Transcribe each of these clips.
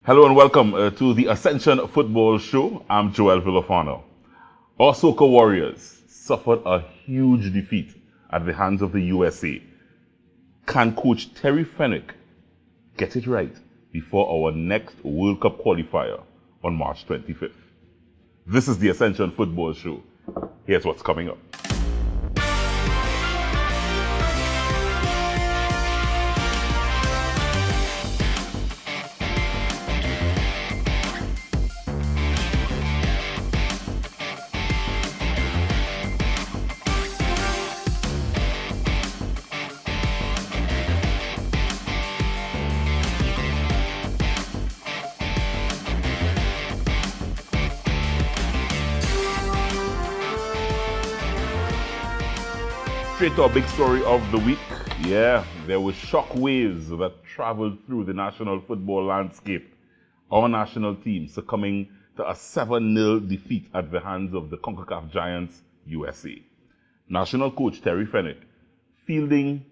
Hello and welcome to the Ascension Football Show. I'm Joel Villafano. Our Soca Warriors suffered a huge defeat at the hands of the USA. Can Coach Terry Fenwick get it right before our next World Cup qualifier on March 25th? This is the Ascension Football Show. Here's what's coming up. Straight to our big story of the week. Yeah, there were shock waves that traveled through the national football landscape. Our national team succumbing to a 7-0 defeat at the hands of the CONCACAF giants, USA. National coach Terry Fenwick fielding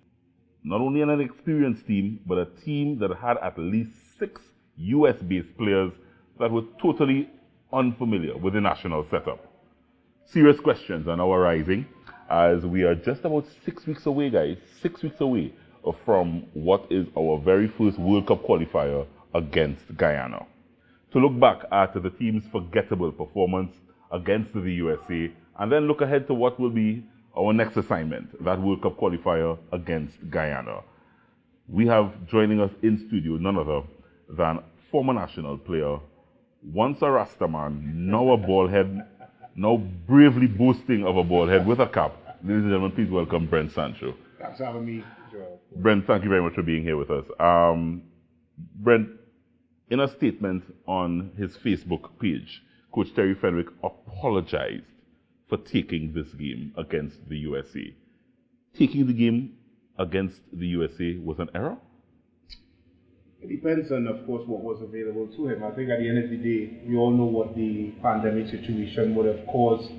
not only an experienced team, but a team that had at least 6 US-based players that were totally unfamiliar with the national setup. Serious questions are now arising, as we are just about 6 weeks away, guys, 6 weeks away from what is our very first World Cup qualifier against Guyana. To look back at the team's forgettable performance against the USA, and then look ahead to what will be our next assignment, that World Cup qualifier against Guyana. We have joining us in studio none other than former national player, once a Rastaman, now a ballhead, now bravely boasting of a bald head with a cap. Ladies and gentlemen, please welcome Brent Sancho. Thanks for having me, Joel. Brent, thank you very much for being here with us. Brent, in a statement on his Facebook page, Coach Terry Fenwick apologized for taking this game against the USA. Taking the game against the USA was an error? It depends on, of course, what was available to him. I think at the end of the day, we all know what the pandemic situation would have caused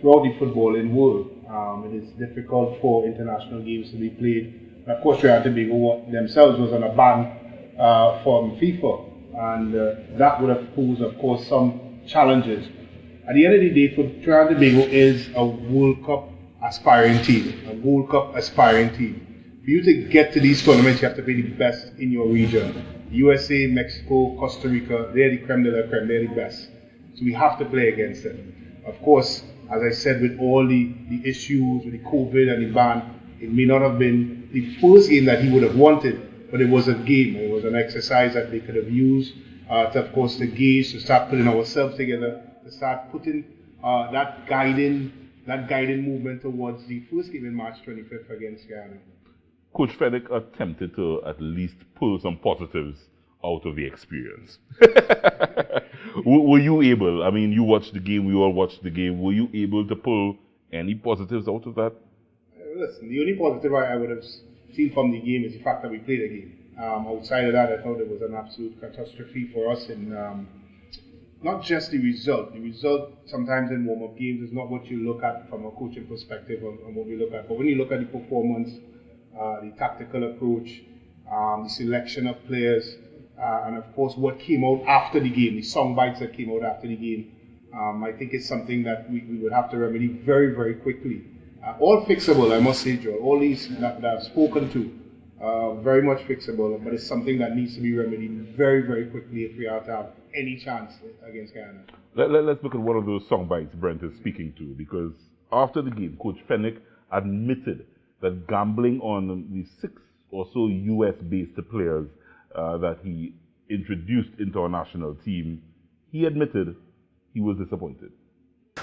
throughout the footballing world. It is difficult for international games to be played. And of course, Trinidad and Tobago themselves was on a ban from FIFA, and that would have posed, of course, some challenges. At the end of the day, for Trinidad and Tobago is a World Cup aspiring team, a World Cup aspiring team. For you to get to these tournaments, you have to be the best in your region. USA, Mexico, Costa Rica, they're the creme de la creme, they're the best. So we have to play against them. Of course, as I said, with all the issues, with the COVID and the ban, it may not have been the first game that he would have wanted, but it was a game. It was an exercise that they could have used to, of course, to gauge, to start putting ourselves together, to start putting that guiding movement towards the first game in March 25th against Guyana. Coach Fenwick attempted to at least pull some positives out of the experience. Were you able, I mean, you watched the game, we all watched the game, were you able to pull any positives out of that? Listen, the only positive I would have seen from the game is the fact that we played a game. Outside of that, I thought it was an absolute catastrophe for us, and not just the result. The result sometimes in warm-up games is not what you look at from a coaching perspective on what we look at, but when you look at the performance, the tactical approach, the selection of players, and of course what came out after the game, the song bites that came out after the game, I think it's something that we would have to remedy very, very quickly. All fixable, I must say, Joe. All these that I've spoken to, very much fixable, but it's something that needs to be remedied very, very quickly if we are to have any chance against Guyana. Let's look at one of those song bites Brent is speaking to, because after the game, Coach Fenwick admitted that gambling on the 6 or so US-based players that he introduced into our national team, he admitted he was disappointed.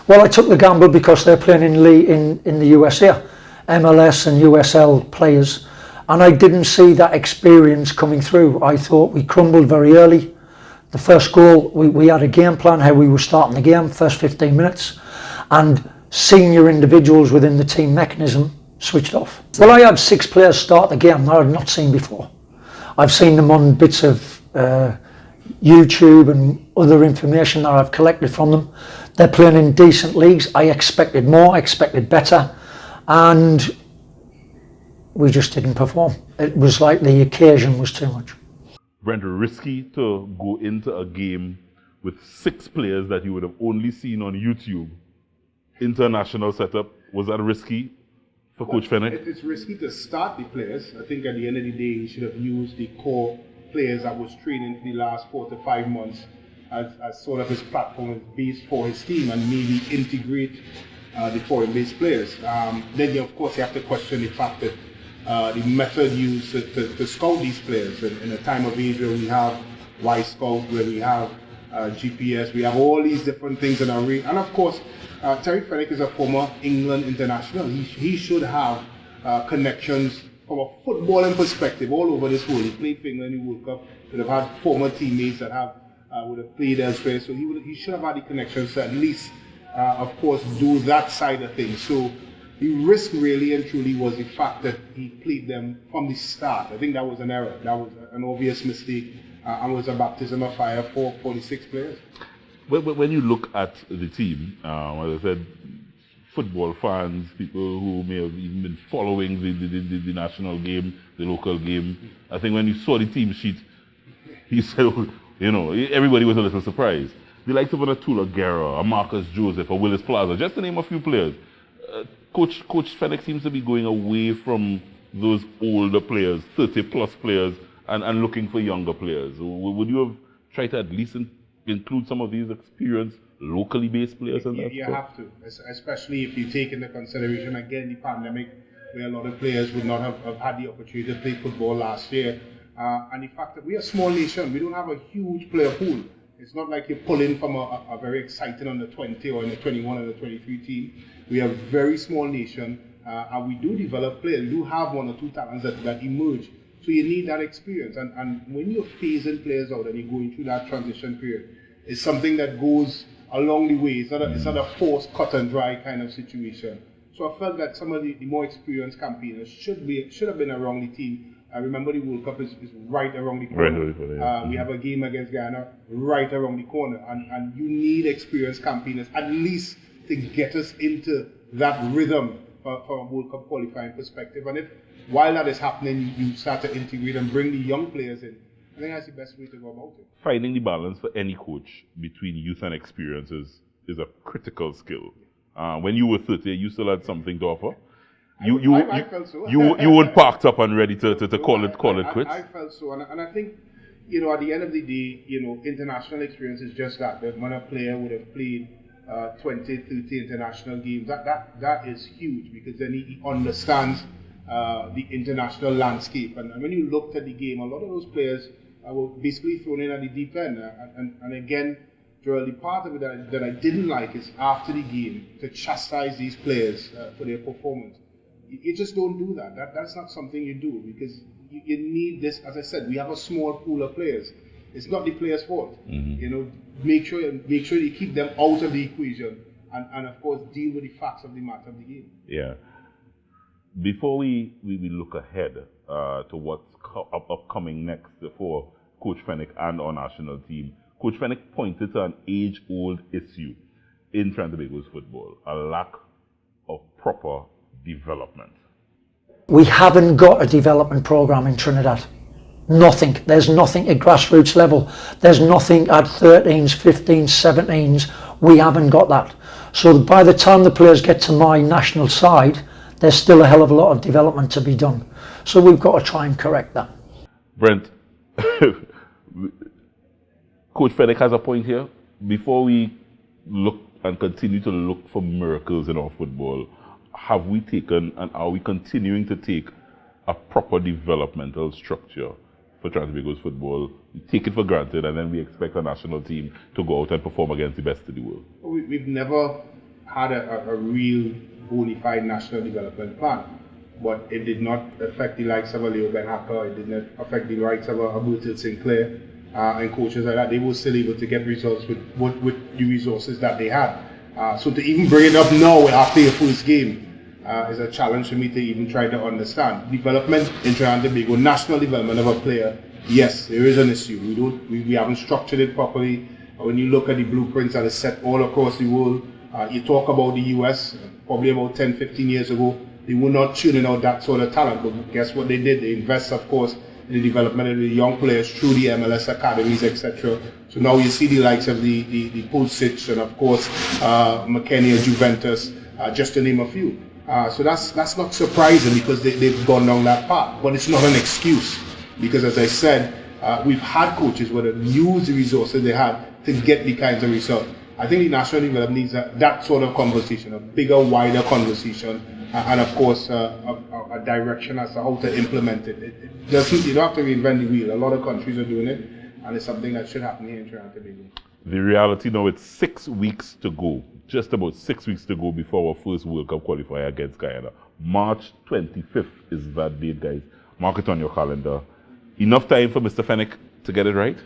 Well, I took the gamble because they're playing in the USA, MLS and USL players, and I didn't see that experience coming through. I thought we crumbled very early. The first goal, we had a game plan, how we were starting the game, first 15 minutes, and senior individuals within the team mechanism switched off. Well, I had 6 players start the game that I'd not seen before. I've seen them on bits of YouTube and other information that I've collected from them. They're playing in decent leagues. I expected more, I expected better, and we just didn't perform. It was like the occasion was too much. Brent, risky to go into a game with 6 players that you would have only seen on YouTube. International setup, was that risky for Coach Fenwick? It's risky to start the players. I think at the end of the day, he should have used the core players that was training for the last 4 to 5 months as sort of his platform, his base for his team, and maybe integrate the foreign-based players. Then, of course, you have to question the fact that the method used to scout these players. In a time of age where we have Y-Scout, where we have GPS, we have all these different things in our range. And of course, Terry Fenwick is a former England international. He should have connections from a footballing perspective all over this world. He played for England in the World Cup. Would have had former teammates that would have played elsewhere. So he should have had the connections to at least, of course, do that side of things. So the risk really and truly was the fact that he played them from the start. I think that was an error. That was an obvious mistake and was a baptism of fire for the 6 players. When you look at the team, as I said, football fans, people who may have even been following the national game, the local game, I think when you saw the team sheet, he said, everybody was a little surprised. The likes of a Tula Guerra, a Marcus Joseph, a Willis Plaza, just to name a few players. Coach Fenwick seems to be going away from those older players, 30-plus players, and looking for younger players. Would you have tried to at least include some of these experienced, locally based players in that? You have to, especially if you take into consideration, again, the pandemic, where a lot of players would not have had the opportunity to play football last year. And the fact that we're a small nation, we don't have a huge player pool. It's not like you're pulling from a very exciting under 20 or in a 21 or 23 team. We are a very small nation, and we do develop players. We do have 1 or 2 talents that emerge. So you need that experience. And when you're phasing players out and you're going through that transition period, it's something that goes along the way. It's not a forced cut and dry kind of situation. So I felt that some of the more experienced campaigners should have been around the team. I remember the World Cup is right around the corner. We have a game against Ghana right around the corner. And you need experienced campaigners at least to get us into that rhythm from a World Cup qualifying perspective. And if while that is happening, you start to integrate and bring the young players in, I think that's the best way to go about it. Finding the balance for any coach between youth and experience is a critical skill. When you were 30, you still had something to offer. I felt so. you weren't parked up and ready to call it quits. I felt so, and I think, at the end of the day, international experience is just that. That when a player would have played 20, 30 international games, that is huge, because then he understands the international landscape. And when you looked at the game, a lot of those players were basically thrown in at the deep end. And again, Joel, the part of it that I didn't like is after the game to chastise these players for their performance. You just don't do that. That's not something you do, because you need this. As I said, we have a small pool of players. It's not the players' fault. Mm-hmm. Make sure you keep them out of the equation, and of course deal with the facts of the matter of the game. Yeah. Before we look ahead to what's upcoming next for Coach Fenwick and our national team, Coach Fenwick pointed to an age-old issue in Trinidad and Tobago's football: a lack of proper development. We haven't got a development program in Trinidad. Nothing. There's nothing at grassroots level. There's nothing at 13s, 15s, 17s. We haven't got that. So by the time the players get to my national side, there's still a hell of a lot of development to be done. So we've got to try and correct that. Brent, Coach Fenwick has a point here. Before we look and continue to look for miracles in our football, have we taken and are we continuing to take a proper developmental structure for Trinidad and Tobago's football? We take it for granted, and then we expect a national team to go out and perform against the best in the world. We've never had a real bona fide national development plan, but it did not affect the likes of a Leo Ben Hacker. It did not affect the likes of a Bertil Sinclair and coaches like that. They were still able to get results with the resources that they had. So to even bring it up now after your first game is a challenge for me to even try to understand. Development in Trinidad and Tobago, national development of a player, yes, there is an issue. We haven't structured it properly. When you look at the blueprints that are set all across the world, you talk about the US, probably about 10, 15 years ago, they were not tuning out that sort of talent. But guess what they did? They invest, of course, the development of the young players through the MLS academies, etc. So now you see the likes of the Pulisic and of course McKennie at Juventus, just to name a few. So that's not surprising because they've gone down that path. But it's not an excuse because, as I said, we've had coaches who have used the resources they had to get the kinds of results. I think the national development needs that sort of conversation, a bigger, wider conversation, and of course a direction as to how to implement it. It doesn't, you don't have to reinvent the wheel. A lot of countries are doing it, and it's something that should happen here in Trinidad and Tobago. The reality now, it's 6 weeks to go, just about 6 weeks to go before our first World Cup qualifier against Guyana. March 25th is that date, guys. Mark it on your calendar. Enough time for Mr. Fennick to get it right?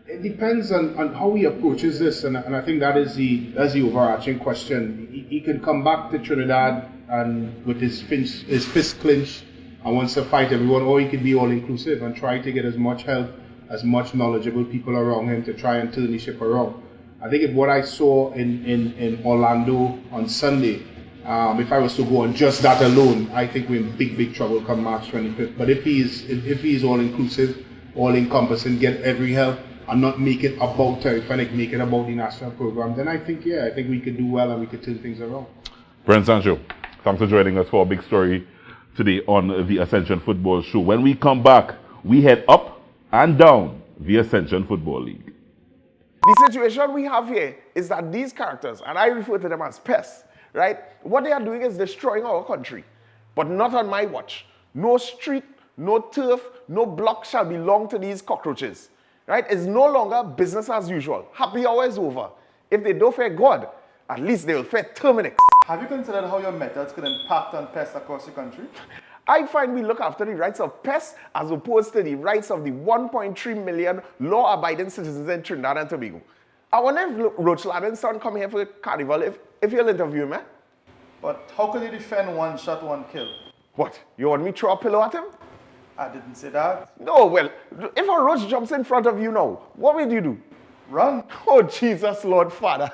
It depends on how he approaches this, and I think that's the overarching question. He can come back to Trinidad and with his fist clenched and wants to fight everyone, or he could be all inclusive and try to get as much help, as much knowledgeable people around him to try and turn the ship around. I think if what I saw in Orlando on Sunday, if I was to go on just that alone, I think we're in big trouble come March 25th. But if he's all inclusive, all encompassing, get every help, and not make it about Terry Fennick, make it about the national program, then I think we could do well and we could turn things around. Brent Sancho, thanks for joining us for a big story today on the Ascension Football Show. When we come back, we head up and down the Ascension Football League. The situation we have here is that these characters, and I refer to them as pests, right? What they are doing is destroying our country, but not on my watch. No street, no turf, no block shall belong to these cockroaches. Right? It's no longer business as usual. Happy hour is over. If they don't fear God, at least they will fear Terminix. Have you considered how your methods could impact on pests across the country? I find we look after the rights of pests as opposed to the rights of the 1.3 million law-abiding citizens in Trinidad and Tobago. I wonder if Roach Ladden's son come here for the carnival, if you'll interview him, eh? But how could you defend one shot, one kill? What? You want me to throw a pillow at him? I didn't say that. No, well, if a roach jumps in front of you now, what will you do? Run. Oh, Jesus, Lord Father.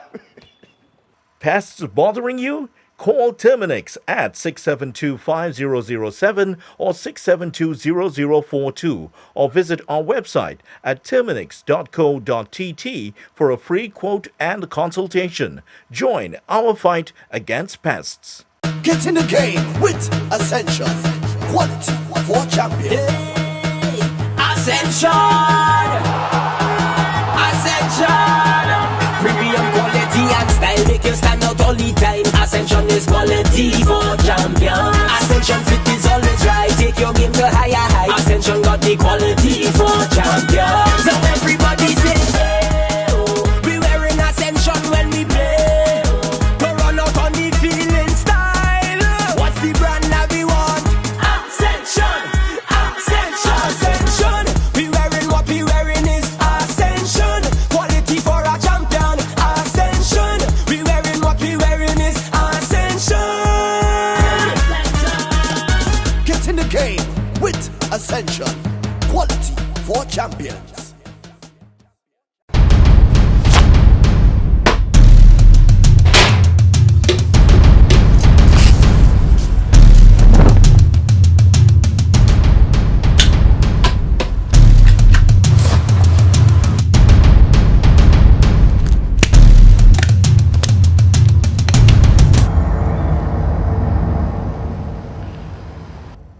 Pests bothering you? Call Terminix at 672-5007 or 672-0042 or visit our website at terminix.co.tt for a free quote and consultation. Join our fight against pests. Get in the game with Ascension. Quality for champions. Ascension! Ascension! Premium quality and style make you stand out all the time. Ascension is quality for champions. Ascension fit is always right. Take your game to higher heights. Ascension got the quality for champions. So everybody say, hey, oh. We wearing Ascension when we play. To run out on the field in style. What's the brand that we want? Ascension! Ascension! Ascension! We wearing what we wearing is Ascension. Quality for a champion. Ascension! We wearing what we wearing is Ascension. Get in the game with Ascension. Quality for champions.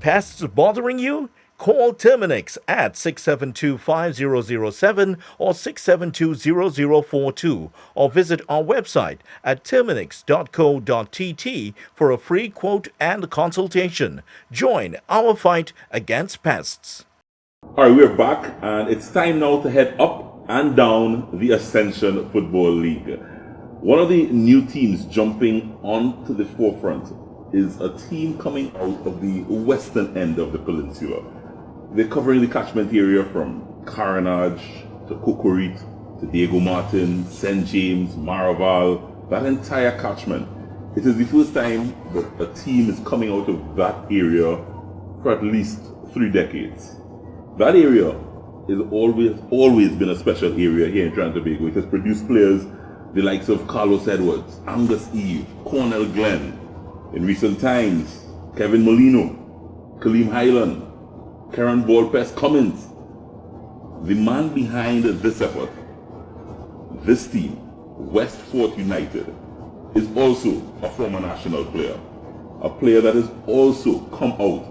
Pests bothering you? Call Terminix at 672-5007 or 672-0042 or visit our website at terminix.co.tt for a free quote and consultation. Join our fight against pests. All right, we're back, and it's time now to head up and down the Ascension Football League. One of the new teams jumping onto the forefront is a team coming out of the western end of the peninsula. They're covering the catchment area from Carenage to Cocorit to Diego Martin, St. James, Maraval, that entire catchment. It is the first time that a team is coming out of that area for at least 3 decades. That area has always been a special area here in Trinidad and Tobago. It has produced players the likes of Carlos Edwards, Angus Eve, Cornell Glenn. In recent times, Kevin Molino, Kaleem Highland, Karen Ballpest Cummins, the man behind this effort, this team, Westford United, is also a former national player. A player that has also come out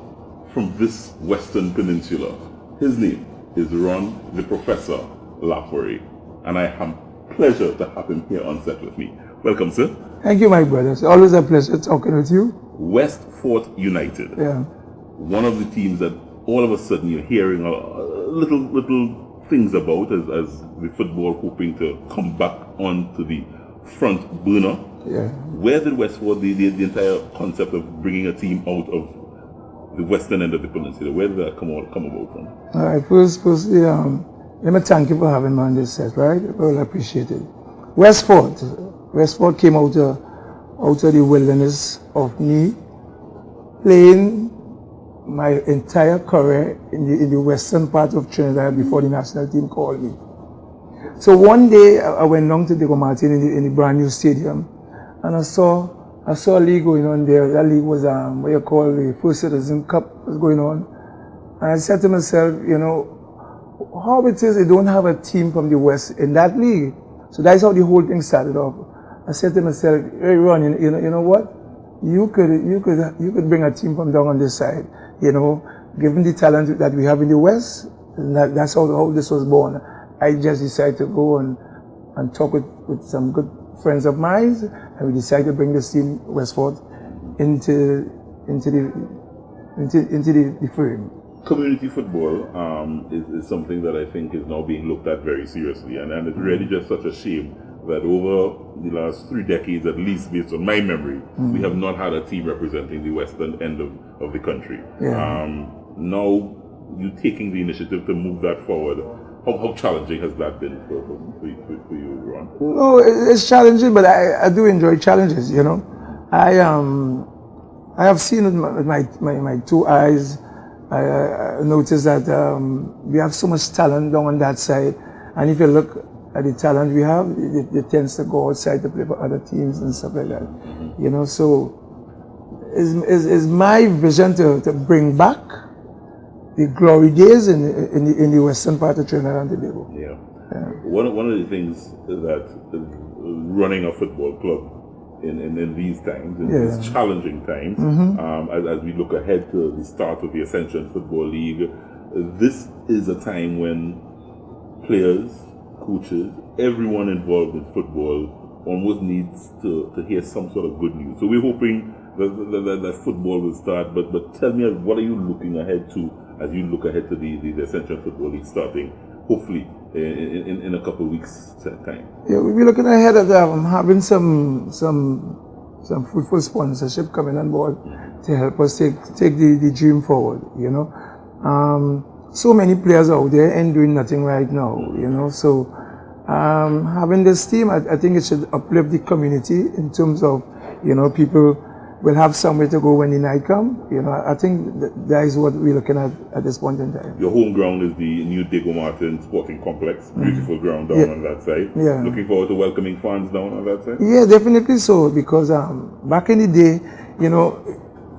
from this Western Peninsula. His name is Ron the Professor Laffory, and I have pleasure to have him here on set with me. Welcome, sir. Thank you, my brother. It's always a pleasure talking with you. Westford United. Yeah. One of the teams that all of a sudden you're hearing little things about as the football hoping to come back onto the front burner. Yeah. Where did Westford, the entire concept of bringing a team out of the western end of the peninsula, where did that come about from? All right. Firstly, let me thank you for having me on this set, right? Well appreciated. Westford came out of the wilderness of me playing my entire career in the western part of Trinidad before the national team called me. So one day I went down to Diego Martin in the brand new stadium, and I saw a league going on there. That league was what you call the First Citizen Cup was going on. And I said to myself, you know, how it is they don't have a team from the West in that league. So that's how the whole thing started off. I said to myself, hey Ron, you know what? You could bring a team from down on this side, you know, given the talent that we have in the West. And that's how this was born. I just decided to go and talk with some good friends of mine, and we decided to bring this team, Westford, into the frame. Community football is something that I think is now being looked at very seriously, and it's really just such a shame that over the last 3 decades, at least based on my memory, we have not had a team representing the western end of the country. Yeah. Now, you taking the initiative to move that forward, how challenging has that been for you, Ron? No, it's challenging, but I do enjoy challenges, you know. I have seen with my 2 eyes. I noticed that we have so much talent down on that side, and if you look at the talent we have, it tends to go outside to play for other teams and stuff like that. You know, so is my vision to bring back the glory days in the western part of Trinidad and Tobago. Yeah. One of the things that running a football club in these times, in these challenging times, as we look ahead to the start of the Ascension Football League, this is a time when players, coaches, everyone involved in football almost needs to hear some sort of good news. So we're hoping that football will start, but tell me, what are you looking ahead to as you look ahead to the Ascension Football League starting, hopefully, in a couple of weeks' time? Yeah, we're looking ahead at having some fruitful sponsorship coming on board to help us take the dream forward, you know. So many players out there ain't doing nothing right now, you know. So having this team, I think it should uplift the community in terms of, you know, people will have somewhere to go when the night come. You know, I think that is what we're looking at this point in time. Your home ground is the new Diego Martin Sporting Complex. Beautiful ground down on that side. Yeah. Looking forward to welcoming fans down on that side? Yeah, definitely so, because back in the day, you know,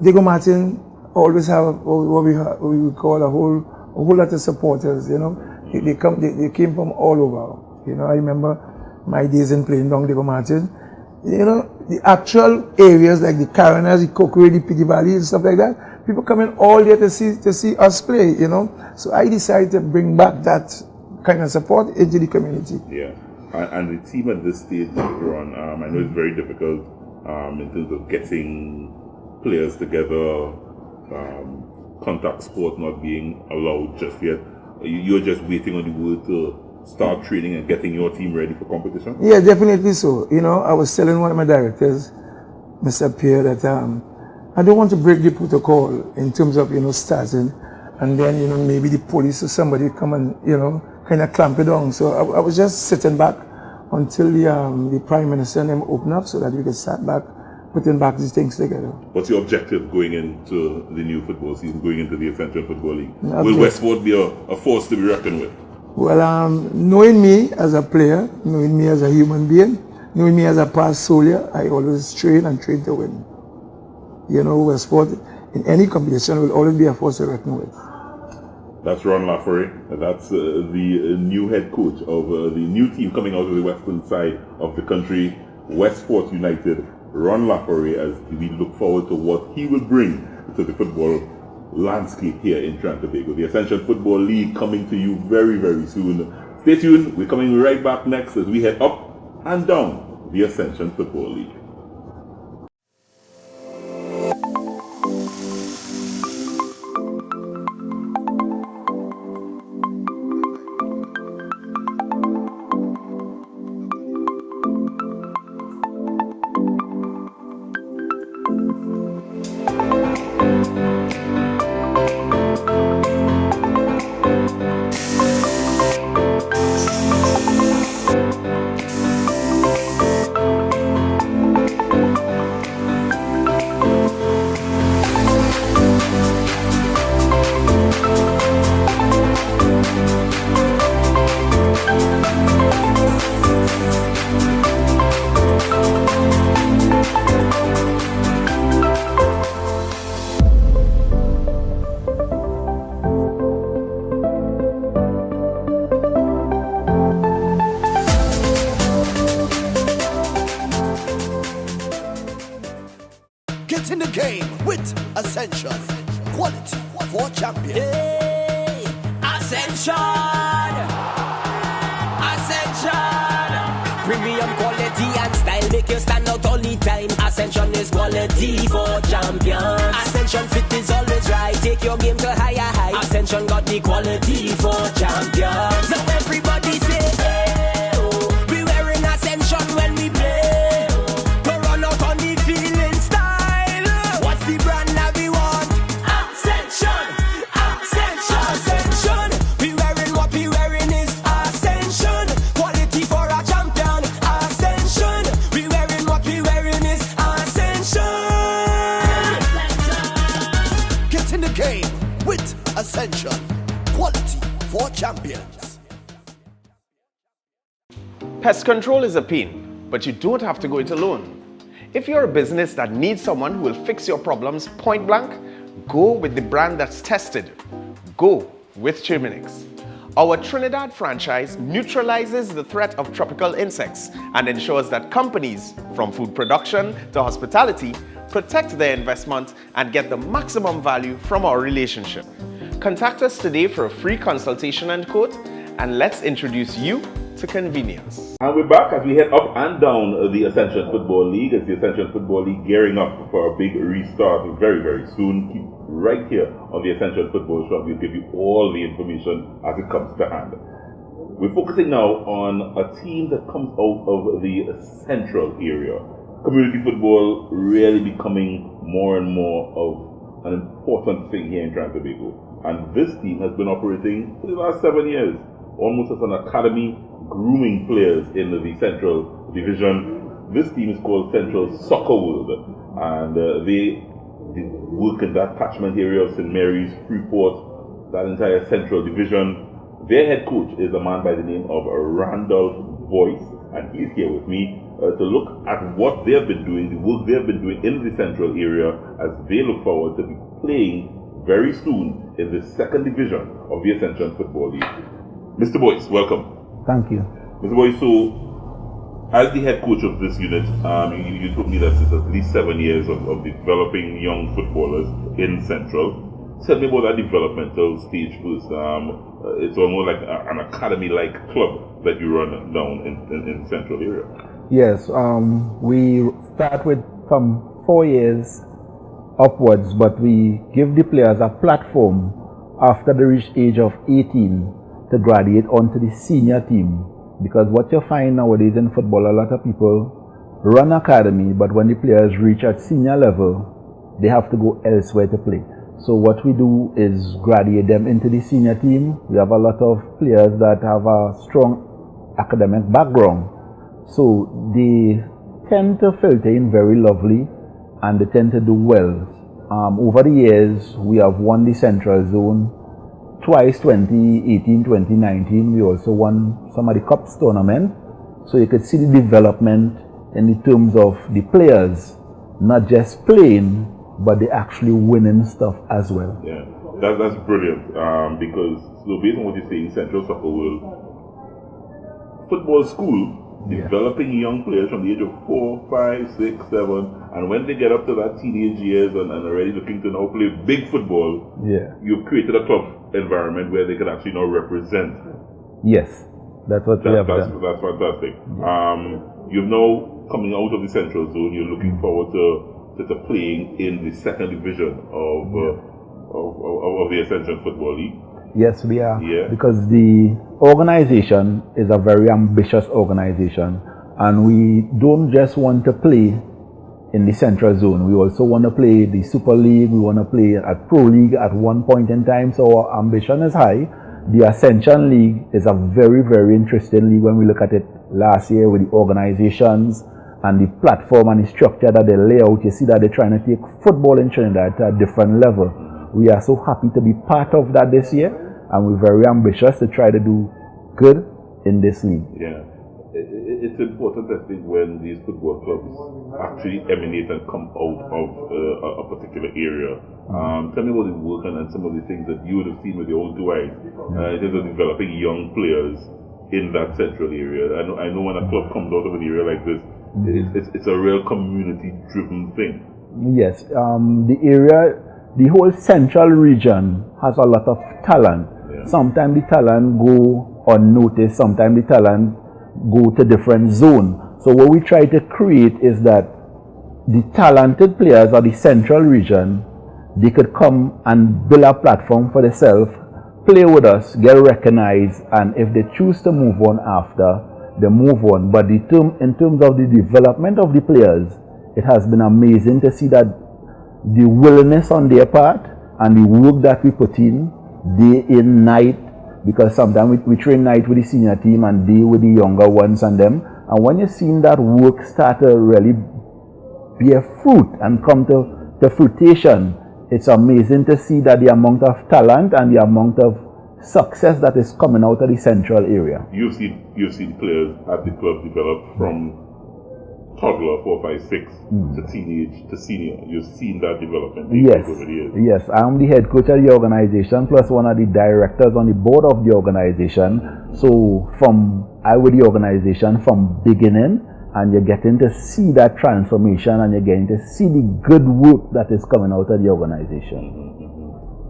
Diego Martin always have what we would call a whole lot of supporters, you know. They came from all over. You know, I remember my days in playing down Diego Martin. You know, the actual areas like the Caranas, the Coquille, the Piggy Valley and stuff like that, people coming all there to see us play, you know. So I decided to bring back that kind of support into the community. Yeah, and the team at this stage, Ron, I know it's very difficult in terms of getting players together, contact sport not being allowed just yet. You're just waiting on the word to start training and getting your team ready for competition? Yeah, definitely so. You know, I was telling one of my directors, Mr. Pierre, that I don't want to break the protocol in terms of, you know, starting, and then, you know, maybe the police or somebody come and, you know, kind of clamp it down. So I was just sitting back until the Prime Minister and them open up so that we could start back, putting back these things together. What's your objective going into the new football season, going into the Ascension Football League? Will Westford be a force to be reckoned with? Well, knowing me as a player, knowing me as a human being, knowing me as a past soldier, I always train to win. You know, Westford in any competition will always be a force to reckon with. That's Ron Lafferty. That's the new head coach of the new team coming out of the western side of the country, Westport United. Ron Lafferty, as we look forward to what he will bring to the football landscape here in Trinidad and Tobago. The Ascension Football League coming to you very, very soon. Stay tuned. We're coming right back next as we head up and down the Ascension Football League. Get in the game with Ascension. Quality for champions. Hey, Ascension! Ascension! Premium quality and style make you stand out all the time. Ascension is quality for champions. Ascension fit is always right. Take your game to higher heights. Ascension got the quality for champions. So everybody say, hey, oh, we wearing Ascension when we play. To run out on the field in style. What's the brand that we want? Ascension! Ascension! Ascension! We wearing what we wearing is Ascension. Quality for a champion. Ascension! We wearing what we wearing is Ascension. Get in the game with Ascension. Quality for champions. Pest control is a pain, but you don't have to go it alone. If you're a business that needs someone who will fix your problems point blank, go with the brand that's tested. Go with Terminix. Our Trinidad franchise neutralizes the threat of tropical insects and ensures that companies, from food production to hospitality, protect their investment and get the maximum value from our relationship. Contact us today for a free consultation and quote, and let's introduce you to convenience. And we're back as we head up and down the Ascension Football League. It's the Ascension Football League gearing up for a big restart very, very soon. Keep right here on the Ascension Football Show. We'll give you all the information as it comes to hand. We're focusing now on a team that comes out of the central area. Community football really becoming more and more of an important thing here in Trinidad and Tobago. And this team has been operating for the last 7 years, almost as an academy, grooming players in the Central Division. This team is called Central Soccer World, and they work in that catchment area of St. Mary's, Freeport, that entire Central Division. Their head coach is a man by the name of Randolph Boyce, and he's here with me to look at what they've been doing, the work they've been doing in the Central area as they look forward to be playing very soon in the second division of the Ascension Football League. Mr. Boyce, welcome. Thank you. Mr. Boyce, so as the head coach of this unit, you told me that it's at least 7 years of developing young footballers in Central. Tell me about that developmental stage first. It's almost like an academy-like club that you run down in the Central area. Yes, we start with from 4 years upwards, but we give the players a platform after they reach age of 18 to graduate onto the senior team. Because what you find nowadays in football, a lot of people run academy, but when the players reach at senior level, they have to go elsewhere to play. So what we do is graduate them into the senior team. We have a lot of players that have a strong academic background. So they tend to filter in very lovely and they tend to do well. Over the years, we have won the Central Zone twice, 2018, 2019. We also won some of the Cups tournament. So you could see the development in the terms of the players, not just playing, but they actually winning stuff as well. Yeah. That's brilliant, because so based on what you're saying, Central Soccer World Football School developing young players from the age of 4, 5, 6, 7, and when they get up to that teenage years and are already looking to now play big football, you've created a club environment where they can actually now represent. Yes, that's what we have done. That's fantastic. You're now coming out of the Central Zone. You're looking forward to playing in the second division of the Ascension Football League. Yes, we are. Because the organization is a very ambitious organization, and we don't just want to play in the Central Zone. We also want to play the Super League. We want to play at Pro League at one point in time. So our ambition is high. The Ascension League is a very, very interesting league when we look at it last year with the organizations and the platform and the structure that they lay out. You see that they're trying to take football in Trinidad to a different level. We are so happy to be part of that this year, and we're very ambitious to try to do good in this league. Yeah. It's important, I think, when these football clubs actually emanate and come out of a particular area. Tell me about the work and some of the things that you would have seen with your own two eyes in terms of developing young players in that central area. I know when a club comes out of an area like this, it's a real community-driven thing. Yes, the whole central region has a lot of talent. Sometimes the talent go unnoticed, sometimes the talent go to different zones. So what we try to create is that the talented players of the central region, they could come and build a platform for themselves, play with us, get recognized, and if they choose to move on after, they move on. But in terms of the development of the players, it has been amazing to see that the willingness on their part and the work that we put in day in, night, because sometimes we train night with the senior team and day with the younger ones and them. And when you're seeing that work start to really bear fruit and come to fruition, it's amazing to see that the amount of talent and the amount of success that is coming out of the central area. You've seen players at the club develop from toddler 4, 5, 6 to teenage to senior. You've seen that development over the years. Yes, I'm the head coach of the organization plus one of the directors on the board of the organization. So I with the organization from beginning, and you're getting to see that transformation and you're getting to see the good work that is coming out of the organization.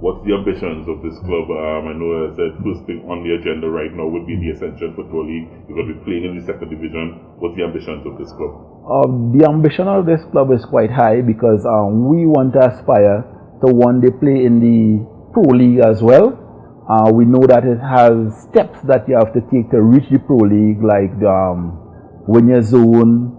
What's the ambitions of this club? I know I said first thing on the agenda right now would be the Ascension Football League. You're going to be playing in the second division. What's the ambitions of this club? The ambition of this club is quite high because we want to aspire to one day play in the Pro League as well. We know that it has steps that you have to take to reach the Pro League, like win your zone.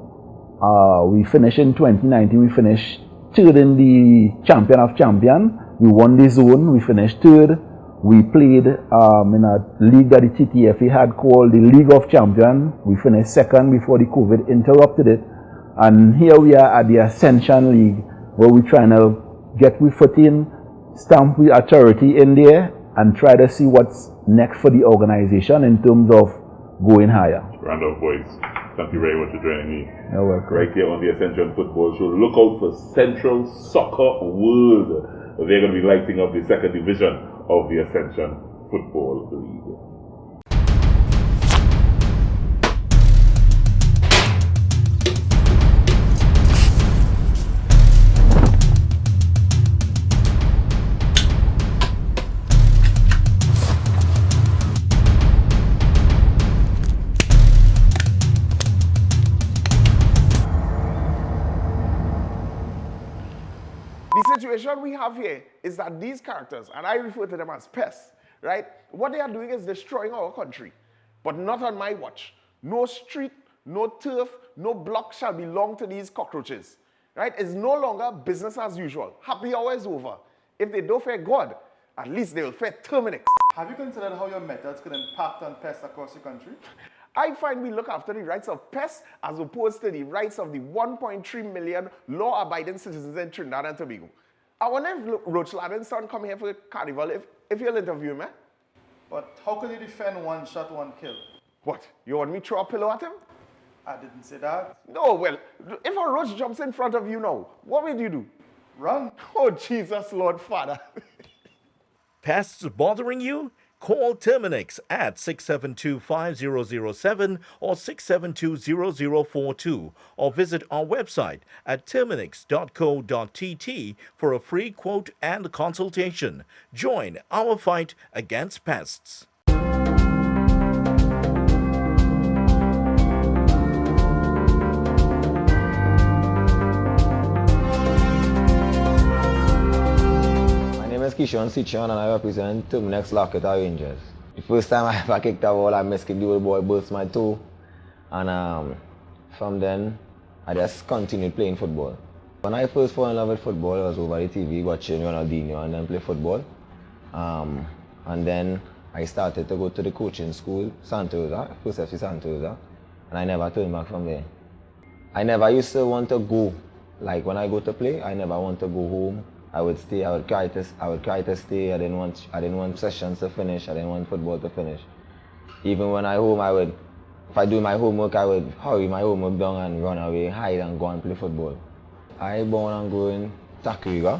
We finished in 2019, we finished third in the Champion of Champions. We won the zone, we finished third. We played in a league that the TTFA had called the League of Champions. We finished second before the COVID interrupted it. And here we are at the Ascension League, where we're trying to get with foot in, stamp with authority in there, and try to see what's next for the organization in terms of going higher. Round of boys. Thank you very much for joining me. You're welcome. Right here on the Ascension Football Show. Look out for Central Soccer World. They're going to be lighting up the second division of the Ascension Football League. The situation we have here is that these characters, and I refer to them as pests, right? What they are doing is destroying our country, but not on my watch. No street, no turf, no block shall belong to these cockroaches, right? It's no longer business as usual. Happy hour is over. If they don't fear God, at least they will fear Terminix. Have you considered how your methods could impact on pests across the country? I find we look after the rights of pests as opposed to the rights of the 1.3 million law-abiding citizens in Trinidad and Tobago. I wonder if Roach Ladden's son come here for a carnival, if you'll interview him, eh? But how could you defend one shot, one kill? What, you want me to throw a pillow at him? I didn't say that. No, well, if a roach jumps in front of you now, what will you do? Run. Oh, Jesus, Lord Father. Pests bothering you? Call Terminix at 672-5007 or 672-0042 or visit our website at terminix.co.tt for a free quote and consultation. Join our fight against pests. Kishon Sichon and I represent Terminix Locketa Rangers. The first time I ever kicked a ball, I miskicked the old boy, burst my toe, and from then I just continued playing football. When I first fell in love with football, I was over the TV watching Ronaldinho and then play football. And then I started to go to the coaching school, Santa Rosa, first FC Santa Rosa, and I never turned back from there. I never used to want to go, like when I go to play, I never want to go home. I would stay. I would cry to stay. I didn't want sessions to finish. I didn't want football to finish. Even when I home, if I do my homework, I would hurry my homework down and run away, hide and go and play football. I born and grew in Takriga.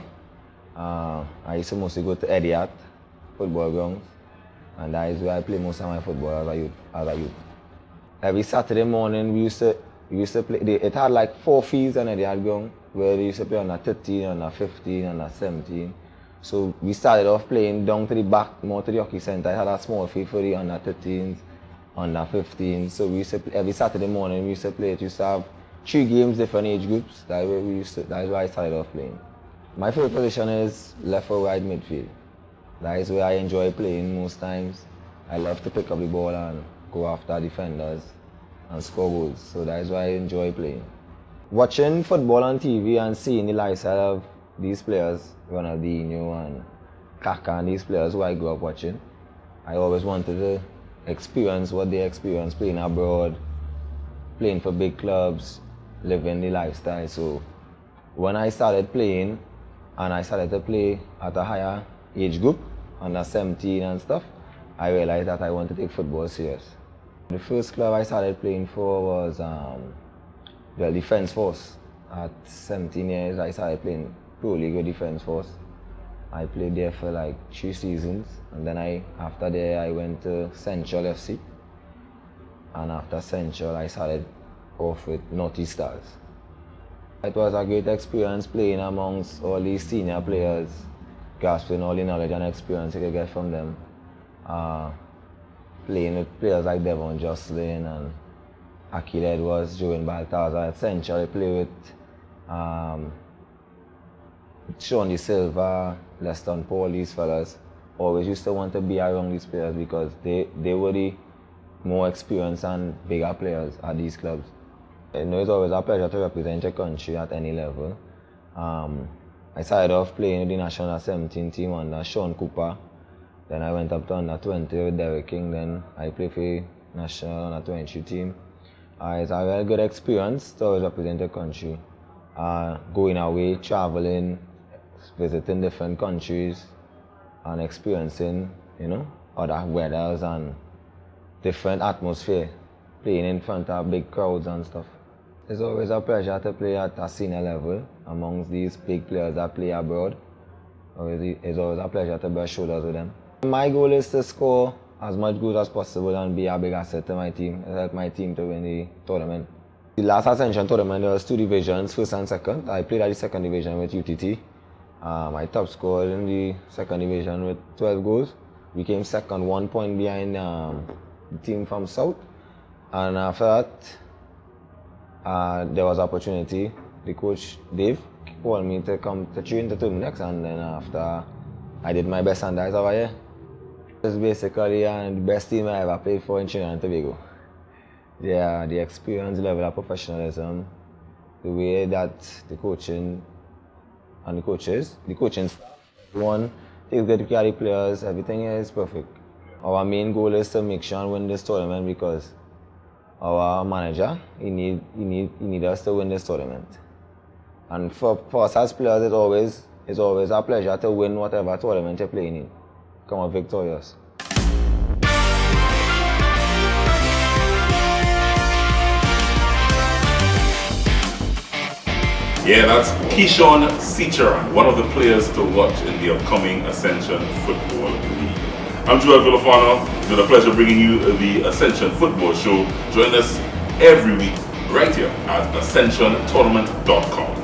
I used to mostly go to Ediat football grounds, and that is where I play most of my football as a youth. Every Saturday morning we used to play. It had like 4 fields on Ediat ground, where they used to play under 13, under 15, under 17. So we started off playing down to the back, more to the hockey center. I had a small field for the under 13s, under 15s. So we used to play, every Saturday morning we used to play it. We used to have 3 games, different age groups. That is where I started off playing. My favorite position is left or right midfield. That is where I enjoy playing most times. I love to pick up the ball and go after defenders and score goals. So that is why I enjoy playing. Watching football on TV and seeing the lifestyle of these players, Ronaldinho and Kaká and these players who I grew up watching, I always wanted to experience what they experience playing abroad, playing for big clubs, living the lifestyle. So when I started playing, and I started to play at a higher age group, under 17 and stuff, I realized that I wanted to take football serious. The first club I started playing for was Defence Force. At 17 years, I started playing Pro League with Defence Force. I played there for like 3 seasons, and then after there I went to Central FC. And after Central, I started off with Northeast Stars. It was a great experience playing amongst all these senior players, grasping all the knowledge and experience you could get from them. Playing with players like Devon Jocelyn and Akil Edwards, Joan Baltazar. At Central, I play with Sean De Silva, Leston Paul, these fellas. Always used to want to be around these players because they were the more experienced and bigger players at these clubs. You know, it's always a pleasure to represent your country at any level. I started off playing with the national 17 team under Sean Cooper. Then I went up to under 20 with Derek King. Then I played for the national under 23 team. It's a very good experience to always represent the country. Going away, traveling, visiting different countries, and experiencing, you know, other weathers and different atmosphere, playing in front of big crowds and stuff. It's always a pleasure to play at a senior level amongst these big players that play abroad. It's always a pleasure to brush shoulders with them. My goal is to score as much goals as possible and be a big asset to my team, help my team to win the tournament. The last Ascension tournament, there was 2 divisions, first and second. I played at the second division with UTT. I top scored in the second division with 12 goals. We came second, 1 point behind the team from South. And after that, there was opportunity. The coach, Dave, called me to come to train to Terminix, and then after I did my best and that's over here. It's basically the best team I ever played for in Trinidad and Tobago. Yeah, the experience level of professionalism, the way that the coaching and the coaching staff, everyone takes good care of the players, everything is perfect. Our main goal is to make sure and win this tournament because our manager, he need us to win this tournament. And for us as players, it's always a pleasure to win whatever tournament you're playing in. Come out victorious. Yeah, that's Keyshawn Cicheran, one of the players to watch in the upcoming Ascension Football League. I'm Joel Villafano. It's been a pleasure bringing you the Ascension Football Show. Join us every week right here at AscensionTournament.com.